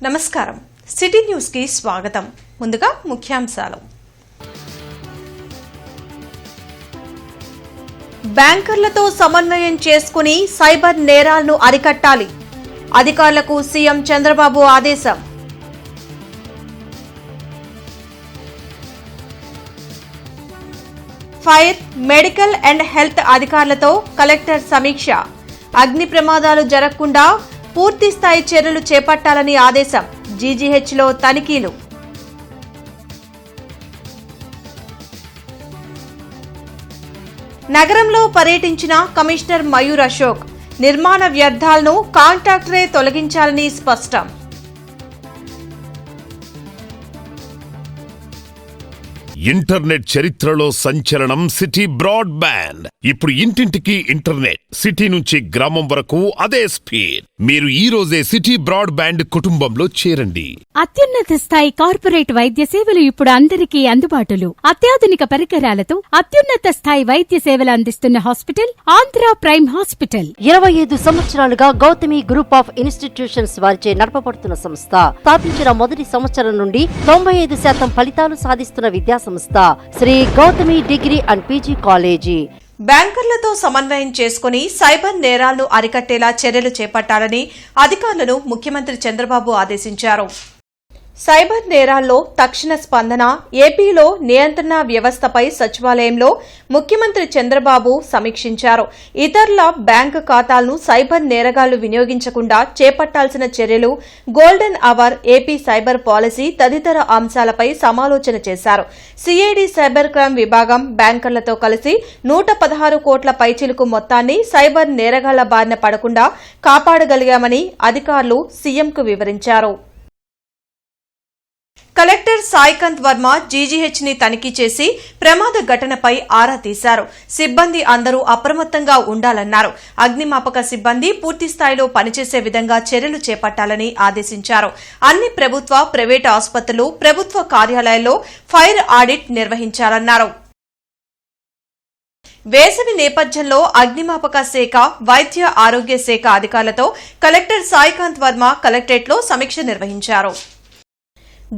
నమస్కారం city news కి స్వాగతం. ముందుగా ముఖ్యాంశాలు. బ్యాంకర్లతో సమన్వయం చేసుకుని సైబర్ నేరాలను అరికట్టాలి. అధికారులకు సీఎం చంద్రబాబు ఆదేశం. ఫైర్, మెడికల్ అండ్ హెల్త్ అధికారులతో కలెక్టర్ సమీక్ష. అగ్ని ప్రమాదాలు జరగకుండా పూర్తి స్థాయి చర్యలు చేపట్టాలని ఆదేశం. జీజీహెచ్లో తనిఖీలు. నగరంలో పర్యటించిన కమిషనర్ మయూర్ అశోక్ నిర్మాణ వ్యర్థాలను కాంట్రాక్టరే తొలగించాలని స్పష్టం. ఇంటర్నెట్ చరిత్రలో సంచలనం సిటీ బ్రాడ్బ్యాండ్. ఇప్పుడు ఇంటింటికి ఇంటర్నెట్, సిటీ నుంచి గ్రామం వరకు అదే స్పీడ్. మీరు ఈ రోజే సిటీ బ్రాడ్బ్యాండ్ కుటుంబంలో చేరండి. అత్యున్నత స్థాయి కార్పొరేట్ వైద్య సేవలు ఇప్పుడు అందరికీ అందుబాటులో. అత్యాధునిక పరికరాలతో అత్యున్నత స్థాయి వైద్య సేవలు అందిస్తున్న హాస్పిటల్ ఆంధ్ర ప్రైమ్ హాస్పిటల్. 25 సంవత్సరాలుగా గౌతమి గ్రూప్ ఆఫ్ ఇన్స్టిట్యూషన్స్ వారిచే నడపబడుతున్న సంస్థ. స్థాపించిన మొదటి సంవత్సరం నుండి 95% ఫలితాలు సాధిస్తున్న విద్యా సంస్థ Shri Gautami degree and PG college. బ్యాంకర్లతో సమన్వయం చేసుకుని సైబర్ నేరాలను అరికట్టేలా చర్యలు చేపట్టాలని అధికారులను ముఖ్యమంత్రి చంద్రబాబు ఆదేశించారు. సైబర్ నేరాల్లో తక్షణ స్పందన, ఏపీలో నియంత్రణ వ్యవస్థపై సచివాలయంలో ముఖ్యమంత్రి చంద్రబాబు సమీక్షించారు. ఇతరుల బ్యాంకు ఖాతాలను సైబర్ నేరగాళ్లు వినియోగించకుండా చేపట్టాల్సిన చర్యలు, golden hour, AP cyber policy తదితర అంశాలపై సమాలోచన చేశారు. సిఐడి సైబర్ క్రైమ్ విభాగం బ్యాంకర్లతో కలిసి 116 కోట్ల పైచిలుకు మొత్తాన్ని సైబర్ నేరగాళ్ల బారిన పడకుండా కాపాడగలిగామని అధికారులు సీఎంకు వివరించారు. కలెక్టర్ సాయికాంత్ వర్మ జీజీహెచ్ ని తనిఖీ చేసి ప్రమాద ఘటనపై ఆరా తీశారు. సిబ్బంది అందరూ అప్రమత్తంగా ఉండాలన్నారు. అగ్నిమాపక సిబ్బంది పూర్తిస్థాయిలో పనిచేసే విధంగా చర్యలు చేపట్టాలని ఆదేశించారు. అన్ని ప్రభుత్వ, ప్రైవేటు ఆసుపత్రులు, ప్రభుత్వ కార్యాలయాల్లో ఫైర్ ఆడిట్ నిర్వహించాలన్నారు. వేసవి నేపథ్యంలో అగ్నిమాపక శాఖ, వైద్య ఆరోగ్య శాఖ అధికారులతో కలెక్టర్ సాయికాంత్ వర్మ కలెక్టరేట్లో సమీక్ష నిర్వహించారు.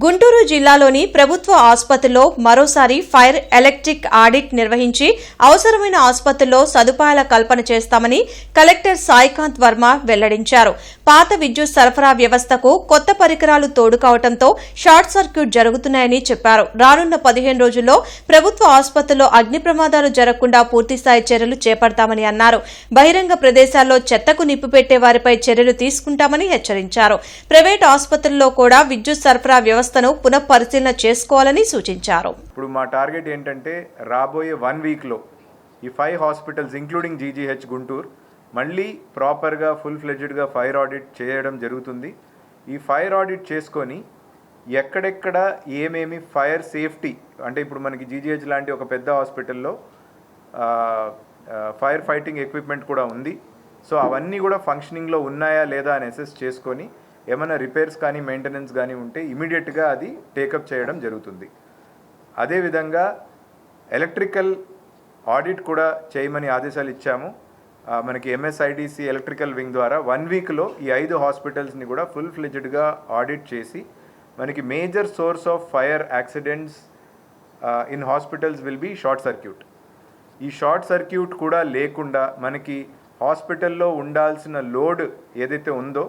గుంటూరు జిల్లాలోని ప్రభుత్వ ఆసుపత్రుల్లో మరోసారి ఫైర్, ఎలక్ట్రిక్ ఆడిట్ నిర్వహించి అవసరమైన ఆసుపత్రుల్లో సదుపాయాల కల్పన చేస్తామని కలెక్టర్ సాయికాంత్ వర్మ వెల్లడించారు. పాత విద్యుత్ సరఫరా వ్యవస్థకు కొత్త పరికరాలు తోడు కావడంతో షార్ట్ సర్క్యూట్ జరుగుతున్నాయని చెప్పారు. రానున్న 15 రోజుల్లో ప్రభుత్వ ఆసుపత్రుల్లో అగ్ని ప్రమాదాలు జరగకుండా పూర్తిస్థాయి చర్యలు చేపడతామని అన్నారు. బహిరంగ ప్రదేశాల్లో చెత్తకు నిప్పు పెట్టే వారిపై చర్యలు తీసుకుంటామని హెచ్చరించారు. ప్రైవేట్ ఆసుపత్రుల్లో కూడా విద్యుత్ సరఫరా వ్యవస్థను పునఃపరిశీలన చేసుకోవాలని సూచించారు. ఇప్పుడు మా టార్గెట్ ఏంటంటే రాబోయే 1 వీక్లో ఈ 5 హాస్పిటల్స్ ఇంక్లూడింగ్ జీజీహెచ్ గుంటూరు మళ్ళీ ప్రాపర్గా ఫుల్ ఫ్లెడ్జ్డ్గా ఫైర్ ఆడిట్ చేయడం జరుగుతుంది. ఈ ఫైర్ ఆడిట్ చేసుకొని ఎక్కడెక్కడ ఏమేమి ఫైర్ సేఫ్టీ, అంటే ఇప్పుడు మనకి జీజీహెచ్ లాంటి ఒక పెద్ద హాస్పిటల్లో ఫైర్ ఫైటింగ్ ఎక్విప్మెంట్ కూడా ఉంది. సో అవన్నీ కూడా ఫంక్షనింగ్లో ఉన్నాయా లేదా అని అసెస్ చేసుకొని ఏమైనా రిపేర్స్ కానీ మెయింటెనెన్స్ కానీ ఉంటే ఇమీడియట్గా అది టేకప్ చేయడం జరుగుతుంది. అదేవిధంగా ఎలక్ట్రికల్ ఆడిట్ కూడా చేయమని ఆదేశాలు ఇచ్చాము. మనకి ఎంఎస్ఐడిసి ఎలక్ట్రికల్ వింగ్ ద్వారా 1 వీక్లో ఈ 5 హాస్పిటల్స్ని కూడా ఫుల్ ఫ్లెడ్జ్డ్గా ఆడిట్ చేసి మనకి major source of fire accidents in hospitals will be short circuit. ఈ షార్ట్ సర్క్యూట్ కూడా లేకుండా మనకి హాస్పిటల్లో ఉండాల్సిన లోడ్ ఏదైతే ఉందో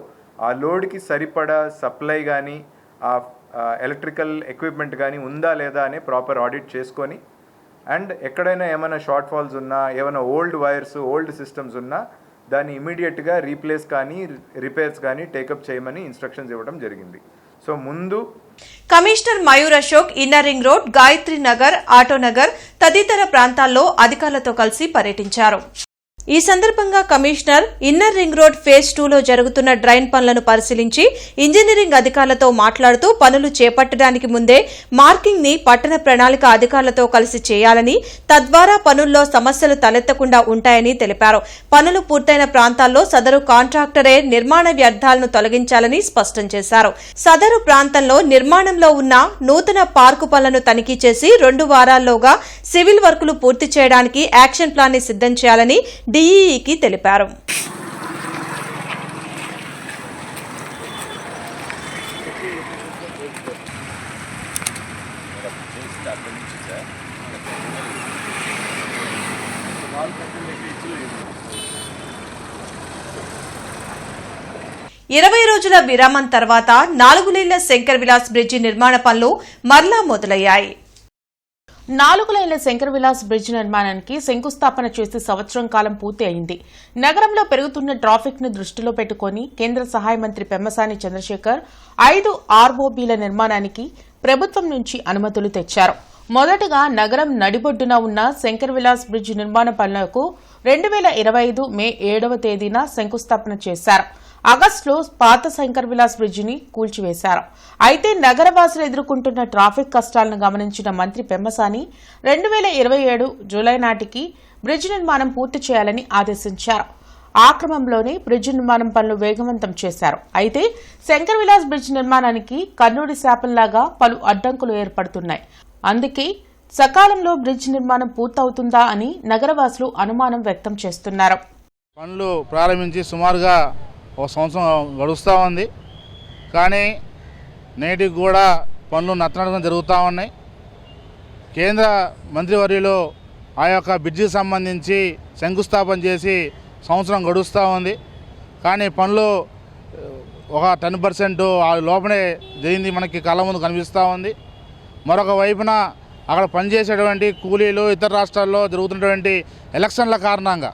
ఆ లోడ్కి సరిపడా సప్లై కానీ ఆ ఎలక్ట్రికల్ ఎక్విప్మెంట్ కానీ ఉందా లేదా అని ప్రాపర్ ఆడిట్ చేసుకొని, అండ్ ఎక్కడైనా ఏమైనా షార్ట్ ఫాల్స్ ఉన్నా, ఏమైనా ఓల్డ్ వైర్స్, ఓల్డ్ సిస్టమ్స్ ఉన్నా దాన్ని ఇమీడియట్గా రీప్లేస్ కానీ రిపేర్స్ కానీ టేకప్ చేయమని ఇన్స్ట్రక్షన్స్ ఇవ్వడం జరిగింది. సో ముందు commissioner Mayur Ashok inner ring road, Gayatri Nagar, Autonagar తదితర ప్రాంతాల్లో అధికారులతో కలిసి పర్యటించారు. ఈ సందర్భంగా commissioner inner ring road phase 2లో జరుగుతున్న డ్రైన్ పనులను పరిశీలించి ఇంజనీరింగ్ అధికారులతో మాట్లాడుతూ పనులు చేపట్టడానికి ముందే మార్కింగ్ ని పట్టణ ప్రణాళిక అధికారులతో కలిసి చేయాలని, తద్వారా పనుల్లో సమస్యలు తలెత్తకుండా ఉంటాయని తెలిపారు. పనులు పూర్తయిన ప్రాంతాల్లో సదరు కాంట్రాక్టరే నిర్మాణ వ్యర్థాలను తొలగించాలని స్పష్టం చేశారు. సదరు ప్రాంతంలో నిర్మాణంలో ఉన్న నూతన పార్కు పనులను తనిఖీ చేసి 2 వారాల్లోగా సివిల్ వర్కులు పూర్తి చేయడానికి యాక్షన్ ప్లాన్ ని సిద్ధం చేయాలని డీఈకి తెలిపారు. ఇరవై రోజుల విరామం తర్వాత 4 లేన్ల శంకర్ విలాస్ బ్రిడ్జి నిర్మాణ పనులు మరలా మొదలయ్యాయి. 4 లేన్ల శంకర్ విలాస్ బ్రిడ్జ్ నిర్మాణానికి శంకుస్థాపన చేసి సంవత్సరం కాలం పూర్తి అయింది. నగరంలో పెరుగుతున్న ట్రాఫిక్ ను దృష్టిలో పెట్టుకుని కేంద్ర సహాయ మంత్రి పెమ్మసాని చంద్రశేఖర్ 5 ROBల నిర్మాణానికి ప్రభుత్వం నుంచి అనుమతులు తెచ్చారు. మొదటగా నగరం నడిబొడ్డున ఉన్న శంకర్ విలాస్ బ్రిడ్జ్ నిర్మాణ పనులకు 2025 మే 7వ తేదీన శంకుస్థాపన చేశారు. ఆగస్టులో పాత శంకర్ విలాస్ బ్రిడ్జిని కూల్చివేశారు. అయితే నగరవాసులు ఎదుర్కొంటున్న ట్రాఫిక్ కష్టాలను గమనించిన మంత్రి పెమ్మసాని 2027 జూలై నాటికి బ్రిడ్జ్ నిర్మాణం పూర్తి చేయాలని ఆదేశించారు. ఆ క్రమంలోనే బ్రిడ్జ్ నిర్మాణం పనులు వేగవంతం చేశారు. అయితే శంకర్ విలాస్ బ్రిడ్జ్ నిర్మాణానికి కర్నూలు శాపంలాగా పలు అడ్డంకులు ఏర్పడుతున్నాయి. అందుకే సకాలంలో బ్రిడ్జ్ నిర్మాణం పూర్తవుతుందా అని నగరవాసులు అనుమానం వ్యక్తం చేస్తున్నారు. పనులు ప్రారంభించి సుమారుగా ఒక సంవత్సరం గడుస్తూ ఉంది. కానీ నేటికి కూడా పనులు నత్తనడకం జరుగుతూ ఉన్నాయి. కేంద్ర మంత్రివర్యులు ఆ యొక్క బ్రిడ్జికి సంబంధించి శంకుస్థాపన చేసి సంవత్సరం గడుస్తూ ఉంది. కానీ పనులు ఒక 10% లోపలే జరిగింది, మనకి కళ్ళ ముందు కనిపిస్తూ ఉంది. మరొక వైపున అక్కడ పనిచేసేటువంటి కూలీలు ఇతర రాష్ట్రాల్లో జరుగుతున్నటువంటి ఎలక్షన్ల కారణంగా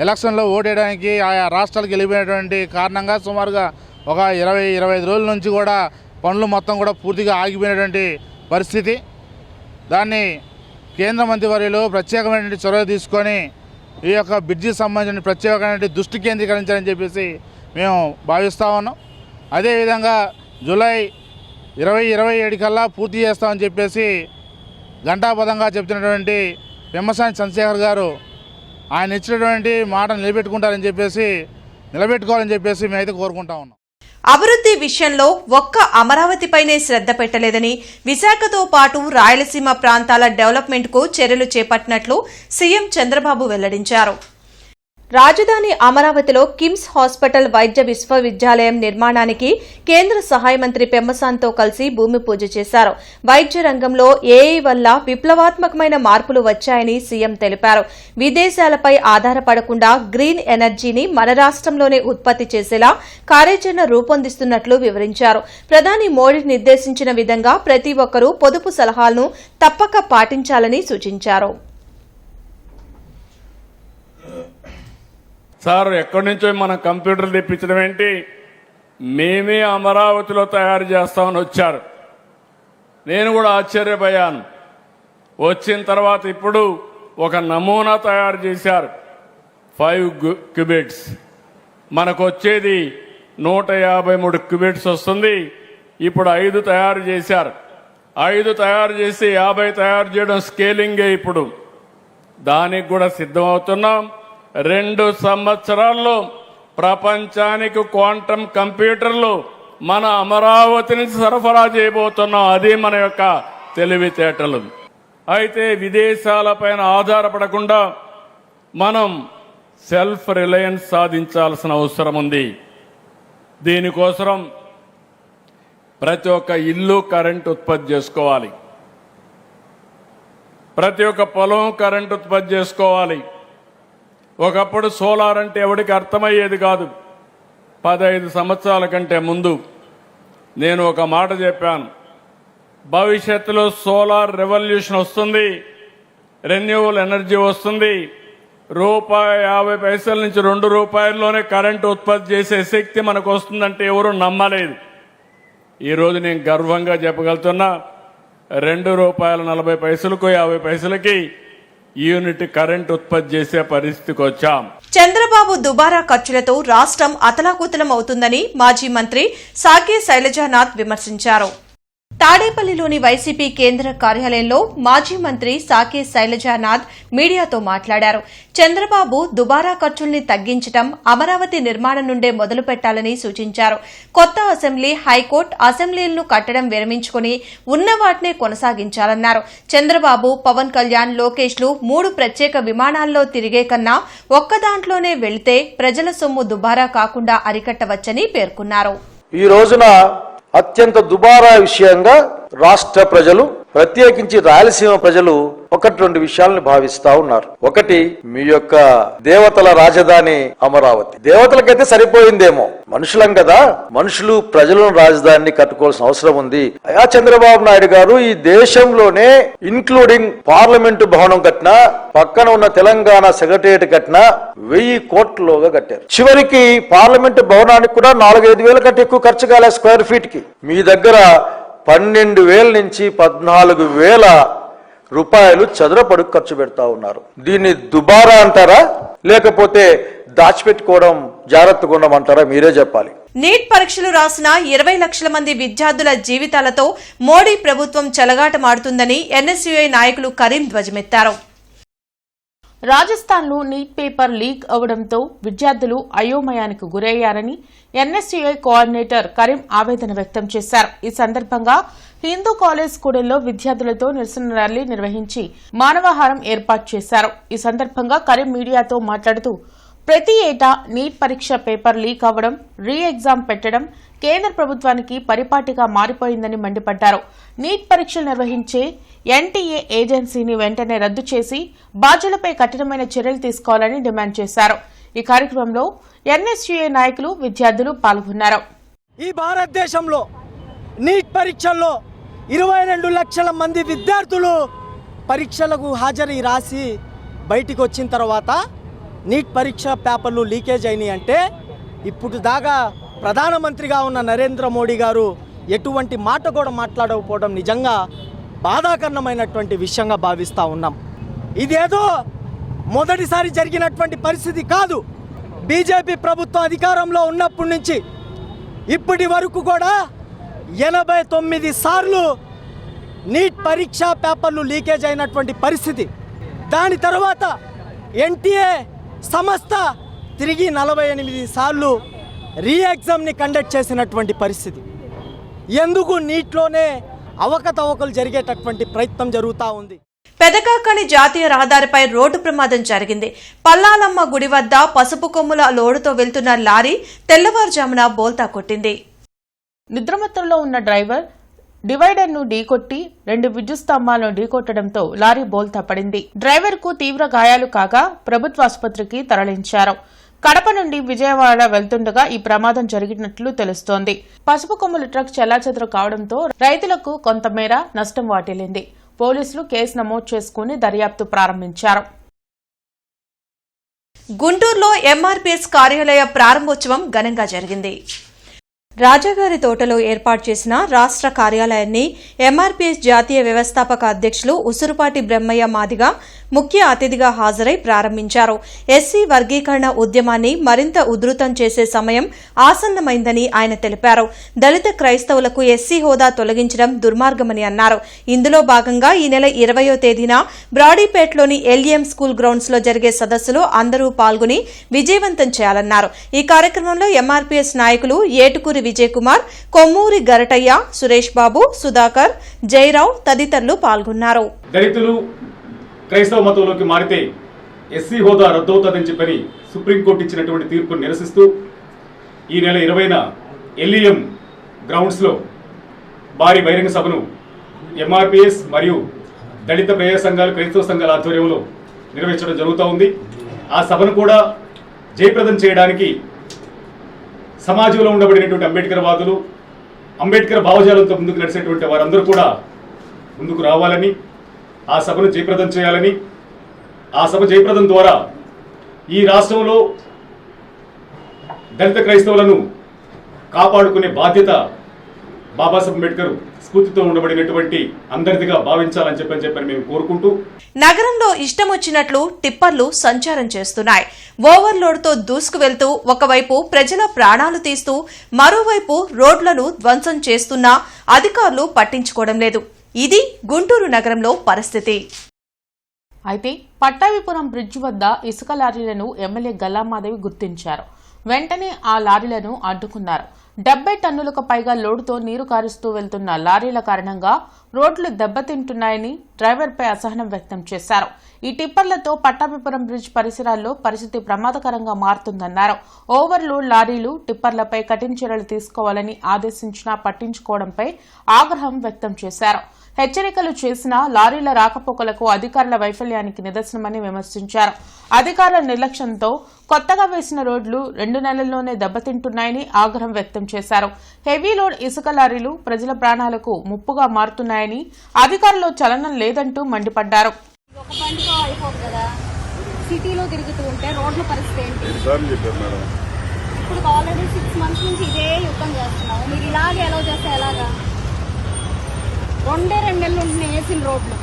ఎలక్షన్లో ఓటేయడానికి ఆయా రాష్ట్రాలకు వెళ్ళిపోయినటువంటి కారణంగా సుమారుగా ఒక 20-25 రోజుల నుంచి కూడా పనులు మొత్తం కూడా పూర్తిగా ఆగిపోయినటువంటి పరిస్థితి. దాన్ని కేంద్ర మంత్రివర్యులు ప్రత్యేకమైనటువంటి చొరవ తీసుకొని ఈ యొక్క బ్రిడ్జికి సంబంధించిన ప్రత్యేకమైన దృష్టి కేంద్రీకరించాలని చెప్పేసి మేము భావిస్తూ ఉన్నాం. అదేవిధంగా జూలై 2027 కల్లా పూర్తి చేస్తామని చెప్పేసి ఘంటాపథంగా చెప్తున్నటువంటి పెమ్మసాని చంద్రశేఖర్ గారు ఆయన ఇచ్చినటువంటి మాట నిలబెట్టుకోవాలని చెప్పేసి మేమైతే కోరుకుంటా ఉన్నాం. అభివృద్ధి విషయంలో ఒక్క అమరావతిపైనే శ్రద్ధ పెట్టలేదని, విశాఖతో పాటు రాయలసీమ ప్రాంతాల డెవలప్మెంట్కు చర్యలు చేపట్టినట్లు సీఎం చంద్రబాబు వెల్లడించారు. రాజధాని అమరావతిలో కిమ్స్ హాస్పిటల్ వైద్య విశ్వవిద్యాలయం నిర్మాణానికి కేంద్ర సహాయ మంత్రి పెమ్మసానితో కలిసి భూమి పూజ చేశారు. వైద్య రంగంలో ఏఐ వల్ల విప్లవాత్మకమైన మార్పులు వచ్చాయని సీఎం తెలిపారు. విదేశాలపై ఆధారపడకుండా గ్రీన్ ఎనర్జీని మన రాష్ట్రంలోనే ఉత్పత్తి చేసేలా కార్యాచరణ రూపొందిస్తున్నట్లు వివరించారు. ప్రధాని మోడీ నిర్దేశించిన విధంగా ప్రతి ఒక్కరూ పొదుపు సలహాలను తప్పక పాటించాలని సూచించారు. సార్, ఎక్కడి నుంచో మనం కంప్యూటర్లు తెప్పించడం ఏంటి, మేమే అమరావతిలో తయారు చేస్తామని వచ్చారు. నేను కూడా ఆశ్చర్యపోయాను. వచ్చిన తర్వాత ఇప్పుడు ఒక నమూనా తయారు చేశారు, 5 క్యూబిట్స్. మనకు వచ్చేది 153 క్యూబిట్స్ వస్తుంది. ఇప్పుడు 5 తయారు చేశారు. 5 తయారు చేసి 50 తయారు చేయడం స్కేలింగే. ఇప్పుడు దానికి కూడా సిద్ధమవుతున్నాం. 2 సంవత్సరాల్లో ప్రపంచానికి క్వాంటం కంప్యూటర్లు మన అమరావతి నుంచి సరఫరా చేయబోతున్నాం. అది మన యొక్క తెలివితేటలు. అయితే విదేశాలపైన ఆధారపడకుండా మనం సెల్ఫ్ రిలయన్స్ సాధించాల్సిన అవసరం ఉంది. దీనికోసం ప్రతి ఒక్క ఇల్లు కరెంట్ ఉత్పత్తి చేసుకోవాలి, ప్రతి ఒక్క పొలం కరెంట్ ఉత్పత్తి చేసుకోవాలి. ఒకప్పుడు సోలార్ అంటే ఎవరికి అర్థమయ్యేది కాదు. 15 సంవత్సరాల కంటే ముందు నేను ఒక మాట చెప్పాను, భవిష్యత్తులో సోలార్ రెవల్యూషన్ వస్తుంది, రెన్యూవల్ ఎనర్జీ వస్తుంది. ₹50 నుంచి ₹2 కరెంటు ఉత్పత్తి చేసే శక్తి మనకు వస్తుందంటే ఎవరు నమ్మలేదు. ఈరోజు నేను గర్వంగా చెప్పగలుగుతున్నా, ₹2.40కు 50 పైసలకి యూనిట్ కరెంట్ ఉత్పత్తి చేసే పరిస్థితికి వచ్చాం. చంద్రబాబు దుబారా ఖర్చులతో రాష్ట్రం అతలాకుతలం అవుతుందని మాజీ మంత్రి సాకే శైలజానాథ్ విమర్శించారు. తాడేపల్లిలోని వైసీపీ కేంద్ర కార్యాలయంలో మాజీ మంత్రి సాకే శైలజానాథ్ మీడియాతో మాట్లాడారు. చంద్రబాబు దుబారా ఖర్చుల్ని తగ్గించడం అమరావతి నిర్మాణం నుండే మొదలు పెట్టాలని సూచించారు. కొత్త అసెంబ్లీ, హైకోర్టు అసెంబ్లీలను కట్టడం విరమించుకుని ఉన్న వాటినే కొనసాగించాలన్నారు. చంద్రబాబు, పవన్ కళ్యాణ్, లోకేష్లు 3 ప్రత్యేక విమానాల్లో తిరిగే కన్నా ఒక్కదాంట్లోనే వెళితే ప్రజల సొమ్ము దుబారా కాకుండా అరికట్టవచ్చని పేర్కొన్నారు. ఈ రోజున అత్యంత దుబారా విషయంగా రాష్ట్ర ప్రజలు, ప్రత్యేకించి రాయలసీమ ప్రజలు ఒకటి రెండు విషయాలను భావిస్తా ఉన్నారు. ఒకటి, మీ యొక్క దేవతల రాజధాని అమరావతి. దేవతలకైతే సరిపోయిందేమో, మనుషులం కదా, మనుషులు ప్రజలను రాజధానిని కట్టుకోవాల్సిన అవసరం ఉంది. అయా చంద్రబాబు నాయుడు గారు ఈ దేశంలోనే ఇంక్లూడింగ్ పార్లమెంటు భవనం కట్టినా, పక్కన ఉన్న తెలంగాణ సెక్రటేరియట్ కట్టినా 1000 కోట్లలోగా కట్టారు. చివరికి పార్లమెంటు భవనానికి కూడా 4-5 వేల కంటే ఎక్కువ ఖర్చు కాలే స్క్వేర్ ఫీట్ కి. మీ దగ్గర 12,000 నుంచి 14,000 రూపాయలు చదరపడుకు ఖర్చు పెడతా ఉన్నారు. దీన్ని దుబారా అంటారా, లేకపోతే దాచిపెట్టుకోవడం, జాగ్రత్తగా ఉండమంటారా? మీరే చెప్పాలి. నీట్ పరీక్షలు రాసిన 20 లక్షల మంది విద్యార్థుల జీవితాలతో మోడీ ప్రభుత్వం చెలగాటమాడుతుందని ఎన్ఎస్యుఐ నాయకులు కరీం ధ్వజమెత్తారు. రాజస్థాన్లో నీట్ పేపర్ లీక్ అవడంతో విద్యార్థులు అయోమయానికి గురయ్యారని ఎన్ఎస్యుఐ కోఆర్డినేటర్ కరీం ఆవేదన వ్యక్తం చేశారు. ఈ సందర్భంగా హిందూ కాలేజ్ కూడల్లో విద్యార్థులతో నిరసన ర్యాలీ నిర్వహించి మానవాహారం ఏర్పాటు చేశారు. ఈ సందర్భంగా కరీం మీడియాతో మాట్లాడుతూ, ప్రతి ఏటా నీట్ పరీక్ష పేపర్ లీక్ అవ్వడం, రీ ఎగ్జామ్ పెట్టడం కేంద్ర ప్రభుత్వానికి పరిపాటిగా మారిపోయిందని మండిపడ్డారు. నీట్ పరీక్షలు నిర్వహించే ఎన్టీఏ ఏజెన్సీని వెంటనే రద్దు చేసి బాధ్యులపై కఠినమైన చర్యలు తీసుకోవాలని డిమాండ్ చేశారు. ఈ కార్యక్రమంలో ఎన్ఎస్యుఐ నాయకులు, విద్యార్థులు పాల్గొన్నారు. ఈ భారతదేశంలో నీట్ పరీక్షల్లో 22 లక్షల మంది విద్యార్థులు పరీక్షలకు హాజరు రాసి బయటికి వచ్చిన తర్వాత నీట్ పరీక్ష పేపర్లు లీకేజ్ అయినాయి అంటే ఇప్పుడు దాకా ప్రధానమంత్రిగా ఉన్న నరేంద్ర మోడీ గారు ఎటువంటి మాట కూడా మాట్లాడకపోవడం నిజంగా బాధాకరమైనటువంటి విషయంగా భావిస్తూ ఉన్నాం. ఇదేదో మొదటిసారి జరిగినటువంటి పరిస్థితి కాదు. బీజేపీ ప్రభుత్వం అధికారంలో ఉన్నప్పటి నుంచి ఇప్పటి వరకు కూడా 89 సార్లు నీట్ పరీక్షా పేపర్లు లీకేజ్ అయినటువంటి పరిస్థితి. దాని తర్వాత ఎన్టీఏ సంస్థ తిరిగి 48 సార్లు రీ ఎగ్జామ్ని కండక్ట్ చేసినటువంటి పరిస్థితి. ఎందుకు నీట్లోనే అవకతవకలు జరిగేటటువంటి ప్రయత్నం జరుగుతూ ఉంది. పెదకాకని జాతీయ రహదారిపై రోడ్డు ప్రమాదం జరిగింది. పల్లాలమ్మ గుడి వద్ద పసుపు కొమ్ముల లోడుతో వెళ్తున్న లారీ తెల్లవారుజామున బోల్తా కొట్టింది. నిద్రమత్తులో ఉన్న డ్రైవర్ డివైడర్ ను ఢీకొట్టి 2 విద్యుత్ స్తంభాలను ఢీకొట్టడంతో లారీ బోల్తా పడింది. డ్రైవర్ కు తీవ్ర గాయాలు కాగా ప్రభుత్వ ఆసుపత్రికి తరలించారు. కడప నుండి విజయవాడ వెళ్తుండగా ఈ ప్రమాదం జరిగినట్లు తెలుస్తోంది. పసుపు కొమ్ముల ట్రక్ చెల్లాచెదరు కావడంతో రైతులకు కొంతమేర నష్టం వాటిల్లింది. పోలీసులు కేసు నమోదు చేసుకుని దర్యాప్తు ప్రారంభించారు. గుంటూరులో ఎంఆర్పీఎస్ కార్యాలయ ప్రారంభోత్సవం ఘనంగా జరిగింది. రాజాగారి తోటలో ఏర్పాటు చేసిన రాష్ట్ర కార్యాలయాన్ని ఎంఆర్పీఎస్ జాతీయ వ్యవస్థాపక అధ్యక్షులు ఉసురుపాటి బ్రహ్మయ్య మాదిగ ముఖ్య అతిథిగా హాజరై ప్రారంభించారు. ఎస్సీ వర్గీకరణ ఉద్యమాన్ని మరింత ఉధృతం చేసే సమయం ఆసన్నమైందని ఆయన తెలిపారు. దళిత క్రైస్తవులకు ఎస్సీ హోదా తొలగించడం దుర్మార్గమని అన్నారు. ఇందులో భాగంగా ఈ నెల 20వ తేదీన బ్రాడీపేటలోని ఎల్ఎం స్కూల్ గ్రౌండ్స్ లో జరిగే సదస్సులో అందరూ పాల్గొని విజయవంతం చేయాలన్నారు. ఈ కార్యక్రమంలో ఎంఆర్పీఎస్ నాయకులు ఏటుకూరి విజయ్ కుమార్, కొమ్మూరి గరటయ్య, సురేష్ బాబు, సుధాకర్, జయరావు తదితరులు పాల్గొన్నారు. దళితులు క్రైస్తవ మతంలోకి మారితే ఎస్సీ హోదా రద్దవుతుందని చెప్పని సుప్రీంకోర్టు ఇచ్చినటువంటి తీర్పును నిరసిస్తూ ఈ నెల 20న ఎల్ఈఎం గ్రౌండ్స్లో భారీ బహిరంగ సభను ఎంఆర్పీఎస్ మరియు దళిత ప్రజా సంఘాలు, క్రైస్తవ సంఘాల ఆధ్వర్యంలో నిర్వహించడం జరుగుతూ ఉంది. ఆ సభను కూడా జయప్రదం చేయడానికి సమాజంలో ఉండబడినటువంటి అంబేద్కర్ వాదులు, అంబేద్కర్ భావజాలంతో ముందుకు నడిచేటువంటి వారందరూ కూడా ముందుకు రావాలని, ఆ సభను జయప్రదం చేయాలని, ఆ సభ జయప్రదం ద్వారా ఈ రాష్ట్రంలో దళిత క్రైస్తవులను కాపాడుకునే బాధ్యత బాబాసాహెబ్ అంబేద్కర్ స్ఫూర్తితో ఉండబడినటువంటి అందరిదిగా భావించాలని చెప్పని మేము కోరుకుంటూ, నగరంలో ఇష్టం వచ్చినట్లు టిప్పర్లు సంచారం చేస్తున్నాయి. ఓవర్లోడ్తో దూసుకు వెళ్తూ ఒకవైపు ప్రజల ప్రాణాలు తీస్తూ మరోవైపు రోడ్లను ధ్వంసం చేస్తున్నా అధికారులు పట్టించుకోవడం లేదు. ఇది గుంటూరు నగరంలో పరిస్థితి. అయితే పట్టాభిపురం బ్రిడ్జ్ వద్ద ఇసుక లారీలను ఎమ్మెల్యే గల్లామాధవి గుర్తించారు. వెంటనే ఆ లారీలను అడ్డుకున్నారు. 70 టన్నులకు పైగా లోడుతో నీరు కారుస్తూ వెళ్తున్న లారీల కారణంగా రోడ్లు దెబ్బతింటున్నాయని డ్రైవర్పై అసహనం వ్యక్తం చేశారు. ఈ టిప్పర్లతో పట్టాభిపురం బ్రిడ్జ్ పరిసరాల్లో పరిస్థితి ప్రమాదకరంగా మారుతుందన్నారు. ఓవర్లోడ్ లారీలు, టిప్పర్లపై కఠిన చర్యలు తీసుకోవాలని ఆదేశించినా పట్టించుకోవడంపై ఆగ్రహం వ్యక్తం చేశారు. హెచ్చరికలు చేసినా లారీల రాకపోకలకు అధికారుల వైఫల్యానికి నిదర్శనమని విమర్శించారు. అధికారుల నిర్లక్ష్యంతో కొత్తగా వేసిన రోడ్లు 2 నెలల్లోనే దెబ్బతింటున్నాయని ఆగ్రహం వ్యక్తం చేశారు. హెవీ లోడ్ ఇసుక లారీలు ప్రజల ప్రాణాలకు ముప్పుగా మారుతున్నాయని, అధికారుల్లో చలనం లేదంటూ మండిపడ్డారు. ఒక బండితో అయిపోదు కదా, సిటీలో తిరుగుతూ ఉంటే రోడ్ల పరిస్థితి ఏంటి? ఇప్పుడు ఆల్రెడీ 6 months నుంచి ఇదే యుద్ధం చేస్తున్నాము. మీరు ఇలాగే ఎలా చేస్తే ఎలాగా? 2 నెలలు ఉంటున్నాయి వేసిన రోడ్లు,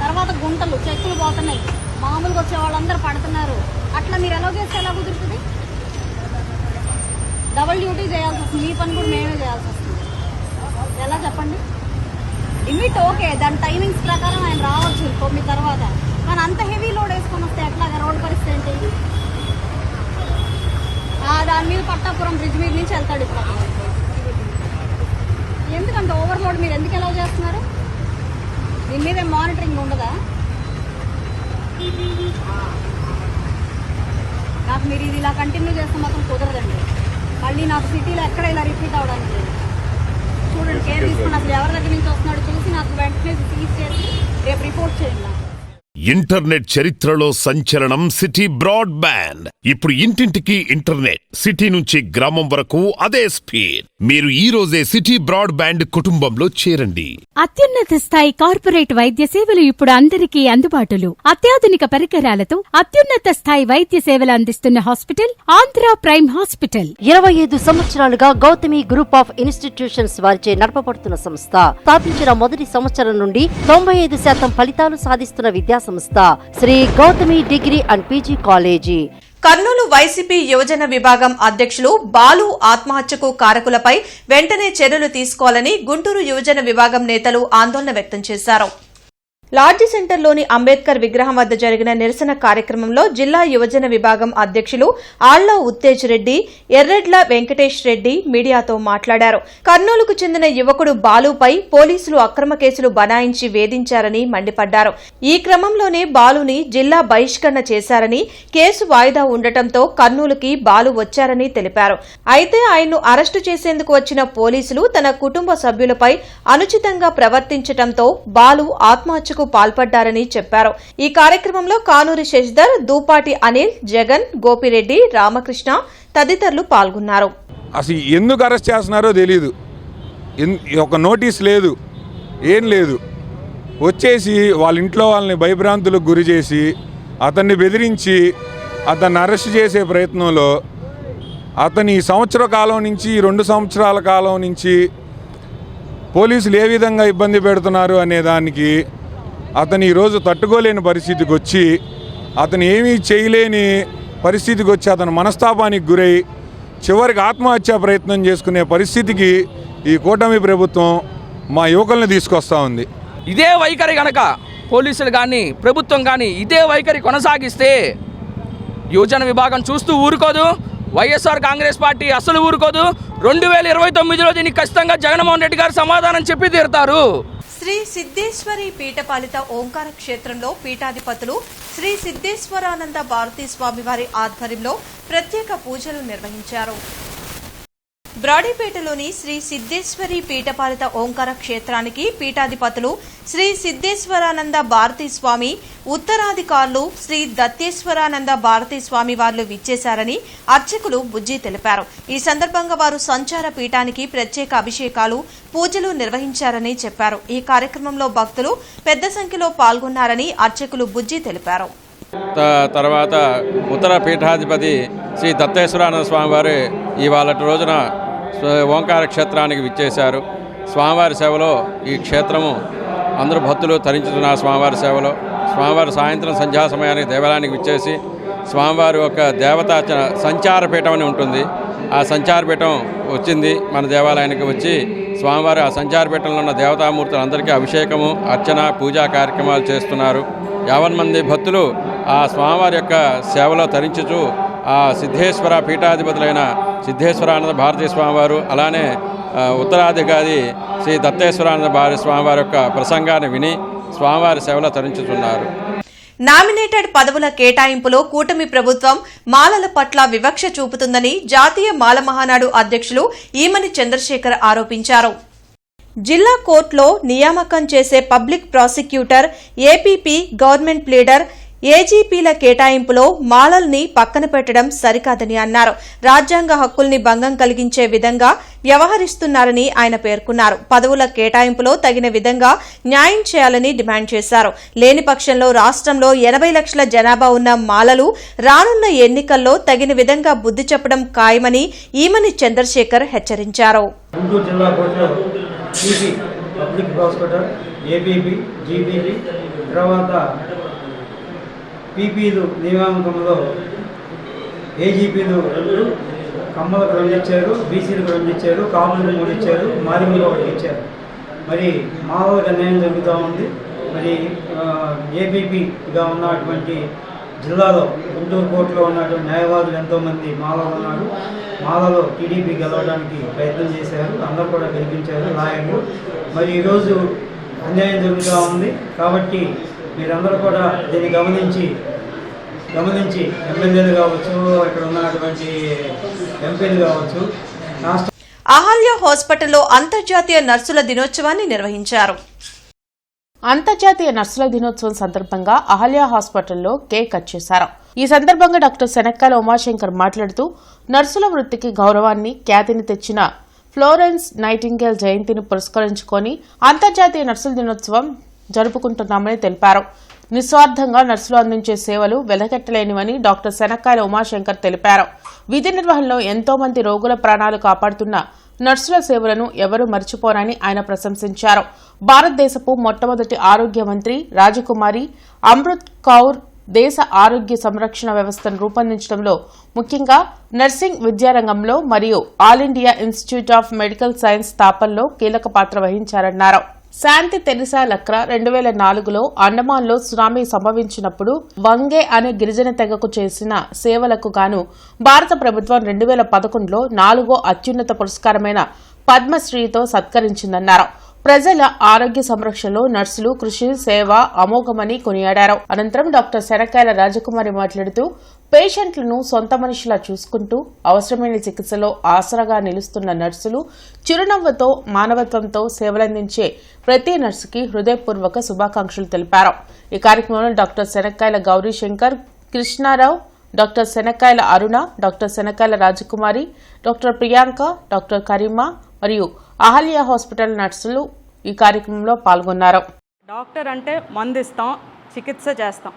తర్వాత గుంటలు, చెక్కులు పోతున్నాయి, మామూలుగా వచ్చే వాళ్ళందరూ పడుతున్నారు. అట్లా మీరు ఎలా చేస్తే ఎలా కుదురుతుంది? డబుల్ డ్యూటీ చేయాల్సి వస్తుంది, మీ పని కూడా మేమే చేయాల్సి వస్తుంది. ఎలా చెప్పండి? లిమిట్ ఓకే, దాని టైమింగ్స్ ప్రకారం ఆయన రావచ్చు 9 తర్వాత, కానీ అంత హెవీ లోడ్ వేసుకొని వస్తే ఎట్లాగా? రోడ్ పరిస్థితి ఏంటి? దాని మీద పట్టాపురం బ్రిడ్జ్ మీద నుంచి వెళ్తాడు ఇప్పుడు. ఎందుకంటే ఓవర్లోడ్ మీరు ఎందుకు ఎలా చేస్తున్నారు? దీని మీద మానిటరింగ్ ఉండదా? నాకు మీరు ఇది ఇలా కంటిన్యూ చేస్తే మాత్రం కుదరదండి. మళ్ళీ నాకు సిటీలో ఎక్కడ ఇలా రిపీట్ అవడానికి లేదు. చూడండి, కేర్ తీసుకుని అసలు ఎవరి దగ్గర నుంచి వస్తున్నాడో చూసి నాకు వెంటనే సీజ్ చేసి రేపు రిపోర్ట్ చేయండి. ఇంటర్నెట్ చరిత్రలో సంచలనం సిటీ బ్రాడ్బ్యాండ్. ఇప్పుడు ఇంటింటికి ఇంటర్నెట్, సిటీ నుంచి గ్రామం వరకు అదే స్పీడ్. మీరు ఈ రోజే సిటీ బ్రాడ్బ్యాండ్ కుటుంబంలో చేరండి. అత్యున్నత స్థాయి కార్పొరేట్ వైద్య సేవలు ఇప్పుడు అందరికీ అందుబాటులో. అత్యాధునిక పరికరాలతో అత్యున్నత స్థాయి వైద్య సేవలు అందిస్తున్న హాస్పిటల్ ఆంధ్ర ప్రైమ్ హాస్పిటల్. 25 సంవత్సరాలుగా గౌతమి గ్రూప్ ఆఫ్ ఇన్స్టిట్యూషన్స్ వారిచే నడపబడుతున్న సంస్థ. స్థాపించిన మొదటి సంవత్సరం నుండి 95% ఫలితాలు సాధిస్తున్న విద్యా సంస్థ Shri Gautami degree and PG college. Kurnool YCP యువజన విభాగం అధ్యక్షులు బాలు ఆత్మహత్యకు కారకులపై వెంటనే చర్యలు తీసుకోవాలని గుంటూరు యువజన విభాగం నేతలు ఆందోళన వ్యక్తం చేశారు. లాడ్జి సెంటర్లోని అంబేద్కర్ విగ్రహం వద్ద జరిగిన నిరసన కార్యక్రమంలో జిల్లా యువజన విభాగం అధ్యక్షులు ఆళ్ల ఉత్తేజ్ రెడ్డి, ఎర్రెడ్ల వెంకటేష్ రెడ్డి మీడియాతో మాట్లాడారు. కర్నూలుకు చెందిన యువకుడు బాలుపై పోలీసులు అక్రమ కేసులు బనాయించి వేధించారని మండిపడ్డారు. ఈ క్రమంలోనే బాలుని జిల్లా బహిష్కరణ చేశారని, కేసు వాయిదా ఉండటంతో కర్నూలుకి బాలు వచ్చారని తెలిపారు. అయితే ఆయన్ను అరెస్టు చేసేందుకు వచ్చిన పోలీసులు తన కుటుంబ సభ్యులపై అనుచితంగా ప్రవర్తించడంతో బాలు ఆత్మహత్యకు పాల్పడ్డారని చెప్పారు. ఈ కార్యక్రమంలో కానూరి శశిధర్, దూపాటి అనిల్, జగన్, గోపిరెడ్డి, రామకృష్ణ తదితరులు పాల్గొన్నారు. అసలు ఎందుకు అరెస్ట్ చేస్తున్నారో తెలియదు. ఒక నోటీస్ లేదు, ఏం లేదు. వచ్చేసి వాళ్ళ ఇంట్లో వాళ్ళని భయభ్రాంతులకు గురి చేసి అతన్ని బెదిరించి అతన్ని అరెస్ట్ చేసే ప్రయత్నంలో అతని ఈ సంవత్సర కాలం నుంచి 2 సంవత్సరాల కాలం నుంచి పోలీసులు ఏ విధంగా ఇబ్బంది పెడుతున్నారు అనే దానికి అతను ఈరోజు తట్టుకోలేని పరిస్థితికి వచ్చి, అతను ఏమీ చేయలేని పరిస్థితికి వచ్చి అతను మనస్తాపానికి గురై చివరికి ఆత్మహత్యా ప్రయత్నం చేసుకునే పరిస్థితికి ఈ కూటమి ప్రభుత్వం మా యువకుల్ని తీసుకొస్తూ ఉంది. ఇదే వైఖరి కనుక పోలీసులు కానీ ప్రభుత్వం కానీ ఇదే వైఖరి కొనసాగిస్తే యువజన విభాగం చూస్తూ ఊరుకోదు. వైఎస్ఆర్ కాంగ్రెస్ పార్టీ అసలు ఊరుకోదు. 2029లో దీనికి ఖచ్చితంగా జగన్మోహన్ రెడ్డి గారు సమాధానం చెప్పి తీరుతారు. శ్రీ సిద్ధేశ్వరి పీఠపాలిత ఓంకార క్షేత్రంలో పీఠాధిపతులు శ్రీ సిద్ధేశ్వరానంద భారతీ స్వామివారి ఆధ్వర్యంలో ప్రత్యేక పూజలు నిర్వహించారు. బ్రాడీపేటలోని శ్రీ సిద్ధేశ్వరి పీఠపాలిత ఓంకార క్షేత్రానికి పీఠాధిపతులు శ్రీ సిద్ధేశ్వరానంద భారతీ స్వామి, ఉత్తరాధికారులు శ్రీ దత్తేశ్వరానంద భారతీ స్వామి వార్లు విచ్చేశారని అర్చకులు బుజ్జి తెలిపారు. ఈ సందర్భంగా వారు సంచార పీఠానికి ప్రత్యేక అభిషేకాలు, పూజలు నిర్వహించారని చెప్పారు. ఈ కార్యక్రమంలో భక్తులు పెద్ద సంఖ్యలో పాల్గొన్నారని అర్చకులు బుజ్జి తెలిపారు. తర్వాత ఉత్తర పీఠాధిపతి శ్రీ దత్తేశ్వరానంద స్వామివారు ఇవాళ రోజున ఓంకార క్షేత్రానికి విచ్చేశారు. స్వామివారి సేవలో ఈ క్షేత్రము అందరూ భక్తులు తరించుతున్న స్వామివారి సేవలో స్వామివారి సాయంత్రం సంధ్యా సమయానికి దేవాలయానికి విచ్చేసి స్వామివారి యొక్క దేవతా సంచారపీఠం అని ఉంటుంది. ఆ సంచారపీఠం వచ్చింది మన దేవాలయానికి వచ్చి స్వామివారి ఆ సంచారపీఠంలో ఉన్న దేవతామూర్తులందరికీ అభిషేకము, అర్చన, పూజా కార్యక్రమాలు చేస్తున్నారు. 50 మంది భక్తులు ఆ స్వామివారి యొక్క సేవలో తరించుచు ఆ సిద్ధేశ్వర పీఠాధిపతులైన సిద్ధేశ్వరానంద భారతీ స్వామివారు, అలానే ఉత్తరాధికారి శ్రీ దత్తేశ్వరానంద భారతీ స్వామివారి యొక్క ప్రసంగాన్ని విని స్వామివారి సేవలో తరించుతున్నారు. నామినేటెడ్ పదవుల కేటాయింపులో కూటమి ప్రభుత్వం మాలల పట్ల వివక్ష చూపుతుందని జాతీయ మాల మహానాడు అధ్యక్షులు ఈమని చంద్రశేఖర్ ఆరోపించారు. జిల్లా కోర్టులో నియామకం చేసే public prosecutor, APP, government pleader, ఏజీపీల కేటాయింపులో మాలల్ని పక్కన పెట్టడం సరికాదని అన్నారు. రాజ్యాంగ హక్కుల్ని భంగం కలిగించే విధంగా వ్యవహరిస్తున్నారని ఆయన పేర్కొన్నారు. పదవుల కేటాయింపులో తగిన విధంగా న్యాయం చేయాలని డిమాండ్ చేశారు. లేని పక్షంలో రాష్ట్రంలో 80 లక్షల జనాభా ఉన్న మాలలు రానున్న ఎన్నికల్లో తగిన విధంగా బుద్ధి చెప్పడం ఖాయమని ఈమని చంద్రశేఖర్ హెచ్చరించారు. గుంటూరు జిల్లా కోర్టులో PP, public prosecutor, APP, GPP, తర్వాత పీపీలు నియామకంలో ఏజీపీలు 2, కమ్మలకు 2 ఇచ్చారు, బీసీలకు 2 ఇచ్చారు, కాపులకు 3 ఇచ్చారు, మాదిగలకు 1 ఇచ్చారు. మరి మాలలకు అన్యాయం జరుగుతూ ఉంది. మరి ఏపీపీగా ఉన్నటువంటి జిల్లాలో గుంటూరు కోర్టులో ఉన్నటువంటి న్యాయవాదులు ఎంతోమంది మాలలో ఉన్నారు. మాలలో టీడీపీ గెలవడానికి ప్రయత్నం చేశారు, అందరూ కూడా గెలిపించారు లాయర్లు. మరి ఈరోజు అన్యాయం జరుగుతూ ఉంది. కాబట్టి మీరందరూ కూడా దీన్ని గమనించి ఎమ్మెల్యేలు కావచ్చు, ఇక్కడ ఉన్నటువంటి ఎంపీలు కావచ్చు, అహల్య హాస్పిటల్లో అంతర్జాతీయ నర్సుల దినోత్సవాన్ని నిర్వహించారు. అంతర్జాతీయ నర్సుల దినోత్సవం సందర్భంగా అహల్య హాస్పిటల్లో కేక్ కట్ చేశారు. ఈ సందర్భంగా డాక్టర్ శనక్కాయల ఉమాశంకర్ మాట్లాడుతూ నర్సుల వృత్తికి గౌరవాన్ని, ఖ్యాతిని తెచ్చిన ఫ్లోరెన్స్ నైటింగేల్ జయంతిని పురస్కరించుకొని అంతర్జాతీయ నర్సుల దినోత్సవం జరుపుకుంటున్నామని తెలిపారు. నిస్వార్థంగా నర్సులు అందించే సేవలు వెలకట్టలేనివని డాక్టర్ శనక్కాయల ఉమాశంకర్ తెలిపారు. విధి నిర్వహణలో ఎంతో మంది రోగుల ప్రాణాలు కాపాడుతున్న నర్సుల సేవలను ఎవరూ మర్చిపోరని ఆయన ప్రశంసించారు. భారతదేశపు మొట్టమొదటి ఆరోగ్య మంత్రి రాజకుమారి అమృత్ కౌర్ దేశ ఆరోగ్య సంరక్షణ వ్యవస్థను రూపొందించడంలో, ముఖ్యంగా నర్సింగ్ విద్యారంగంలో మరియు all India institute of medical science స్థాపనలో కీలక పాత్ర వహించారన్నారు. శాంతి తెరిసా లక్రా 2004లో అండమాన్లో సునామీ సంభవించినప్పుడు వంగే అనే గిరిజన తెగకు చేసిన సేవలకు గాను భారత ప్రభుత్వం 2011లో 4వ అత్యున్నత పురస్కారమైన పద్మశ్రీతో సత్కరించిందన్నారు. ప్రజల ఆరోగ్య సంరక్షణలో నర్సులు కృషి, సేవ అమోఘమని కొనియాడారు. అనంతరం డాక్టర్ శనక్కాయల రాజకుమారి మాట్లాడుతూ పేషెంట్లను సొంత మనిషిలా చూసుకుంటూ అవసరమైన చికిత్సలో ఆసరాగా నిలుస్తున్న నర్సులు చిరునవ్వుతో, మానవత్వంతో సేవలందించే ప్రతి నర్సుకి హృదయపూర్వక శుభాకాంక్షలు తెలిపారు. ఈ కార్యక్రమంలో డాక్టర్ శనక్కాయల గౌరీశంకర్, కృష్ణారావు, డాక్టర్ శనక్కాయల అరుణ, డాక్టర్ శనక్కాయల రాజకుమారి, డాక్టర్ ప్రియాంక, డాక్టర్ కరీమా మరియు అహల్య హాస్పిటల్ నర్సులు ఈ కార్యక్రమంలో పాల్గొన్నారు. డాక్టర్ అంటే మందు ఇస్తాం, చికిత్స చేస్తాం,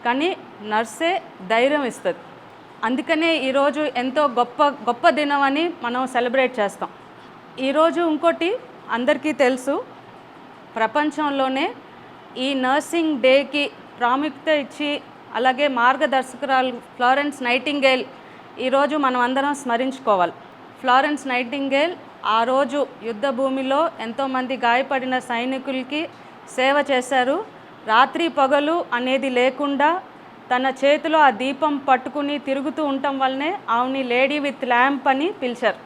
కానీ నర్సే ధైర్యం ఇస్తుంది. అందుకనే ఈరోజు ఎంతో గొప్ప దినం అని మనం సెలబ్రేట్ చేస్తాం. ఈరోజు ఇంకోటి అందరికీ తెలుసు, ప్రపంచంలోనే ఈ నర్సింగ్ డేకి ప్రాముఖ్యత ఇచ్చి అలాగే మార్గదర్శకురాలు ఫ్లోరెన్స్ నైటింగేల్ ఈరోజు మనం అందరం స్మరించుకోవాలి. ఫ్లోరెన్స్ నైటింగేల్ ఆ రోజు యుద్ధ భూమిలో ఎంతోమంది గాయపడిన సైనికులకి సేవ చేశారు. రాత్రి పగలు అనేది లేకుండా తన చేతిలో ఆ దీపం పట్టుకుని తిరుగుతూ ఉండటం వల్లనే ఆవిని లేడీ విత్ ల్యాంప్ అని పిలిచారు.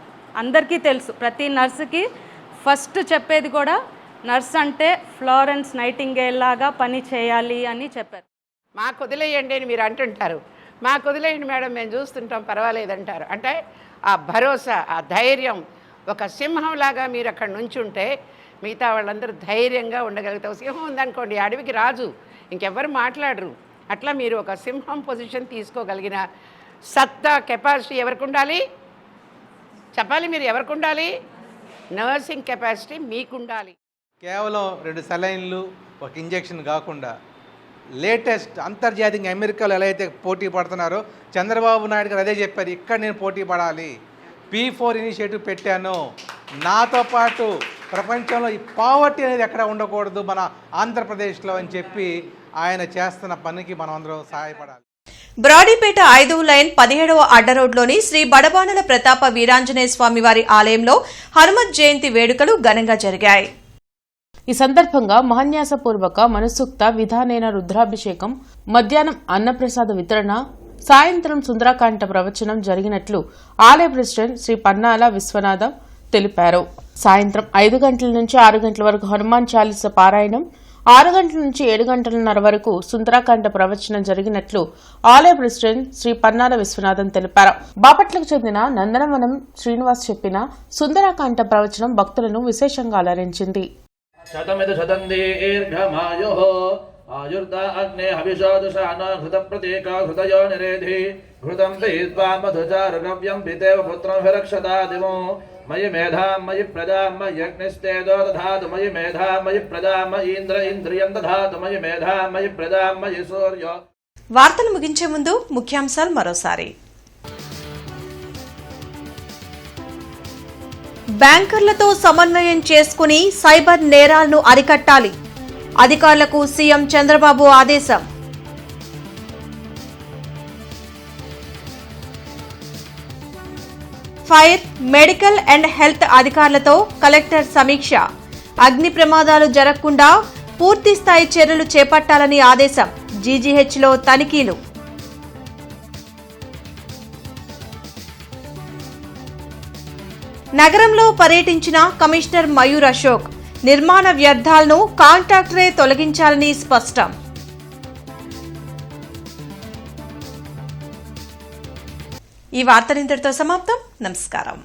అందరికీ తెలుసు, ప్రతి నర్సుకి ఫస్ట్ చెప్పేది కూడా నర్స్ అంటే ఫ్లోరెన్స్ నైటింగేల్ లాగా పని చేయాలి అని చెప్పారు. మాకు వదిలేయండి అని మీరు అంటుంటారు, మాకు వదిలేయండి మేడం మేము చూస్తుంటాం పర్వాలేదంటారు. అంటే ఆ భరోసా, ఆ ధైర్యం, ఒక సింహంలాగా మీరు అక్కడ నుంచుంటే మిగతా వాళ్ళందరూ ధైర్యంగా ఉండగలుగుతారు. సింహం ఉందనుకోండి, అడవికి రాజు, ఇంకెవ్వరు మాట్లాడరు. అట్లా మీరు ఒక సింహం పొజిషన్ తీసుకోగలిగిన సత్తా, కెపాసిటీ ఎవరికి ఉండాలి చెప్పాలి? మీరు ఎవరికి ఉండాలి? నర్సింగ్ కెపాసిటీ మీకుండాలి. కేవలం 2 సెలైన్లు, ఒక ఇంజెక్షన్ కాకుండా లేటెస్ట్ అంతర్జాతీయంగా అమెరికాలో ఎలా అయితే పోటీ పడుతున్నారో చంద్రబాబు నాయుడు గారు అదే చెప్పారు, ఇక్కడ నేను పోటీ పడాలి, P4 ఇనిషియేటివ్ పెట్టాను, నాతో పాటు ప్రపంచంలో ఈ పావర్టీ అనేది ఎక్కడ ఉండకూడదు మన ఆంధ్రప్రదేశ్లో అని చెప్పి ఆయన చేస్తున్న పనికి మనం అందరం సహాయపడాలి. బ్రాడీపేట 5వ లైన్ 17వ అడ్డరోడ్లోని శ్రీ బడబానల ప్రతాప వీరాంజనేయ స్వామి వారి ఆలయంలో హనుమత్ జయంతి వేడుకలు ఘనంగా జరిగాయి. ఈ సందర్భంగా మహాన్యాసపూర్వక మనసూక్త విధానైన రుద్రాభిషేకం, మధ్యాహ్నం అన్నప్రసాద వితరణ, సాయంత్రం సుందరకాండ ప్రవచనం జరిగినట్లు ఆలయ ప్రెసిడెంట్ శ్రీ పన్నాల విశ్వనాథం తెలిపారు. సాయంత్రం 5 గంటల నుంచి 6 గంటల వరకు హనుమాన్ చాలీస పారాయణం, 6 గంటల నుంచి 7 గంటలన్నర వరకు సుందరాకాండ ప్రవచనం జరిగినట్లు ఆలయ ప్రెసిడెంట్ శ్రీ పన్నాల విశ్వనాథన్ తెలిపారు. బాపట్లకు చెందిన నందనవనం శ్రీనివాస్ చెప్పిన సుందరాకాండ ప్రవచనం భక్తులను విశేషంగా అలరించింది. ఆయుర్దా అగ్నే హవిషోదుషాన హృత ప్రతీక హృదయో నిరేధి హృతం దయిత్వా మధుచారుణవ్యం పితేవ పుత్రం విరక్షతా దివో మయి మేధాం మయి ప్రజాం మయజ్ఞస్తేజో దధాతు మయి మేధాం మయి ప్రజాం మయీంద్ర ఇంద్రియం దధాతు మయి మేధాం మయి ప్రజాం మయి సూర్యో. వార్తలు ముగించే ముందు ముఖ్యాంశాలు మరోసారి. బ్యాంకర్లతో సమన్వయం చేసుకుని సైబర్ నేరాలను అరికట్టాలి. అధికారులకు సీఎం చంద్రబాబు ఆదేశం. ఫైర్, మెడికల్ అండ్ హెల్త్ అధికారులతో కలెక్టర్ సమీక్ష. అగ్ని ప్రమాదాలు జరగకుండా పూర్తి స్థాయి చర్యలు చేపట్టాలని ఆదేశం. జీజీహెచ్లో తనిఖీలు. నగరంలో పర్యటించిన కమిషనర్ మయూర్ అశోక్. నిర్మాణ వ్యర్థాలను కాంట్రాక్టరే తొలగించాలని స్పష్టం. ఈ వార్తలు ఇంతటితో సమాప్తం. నమస్కారం.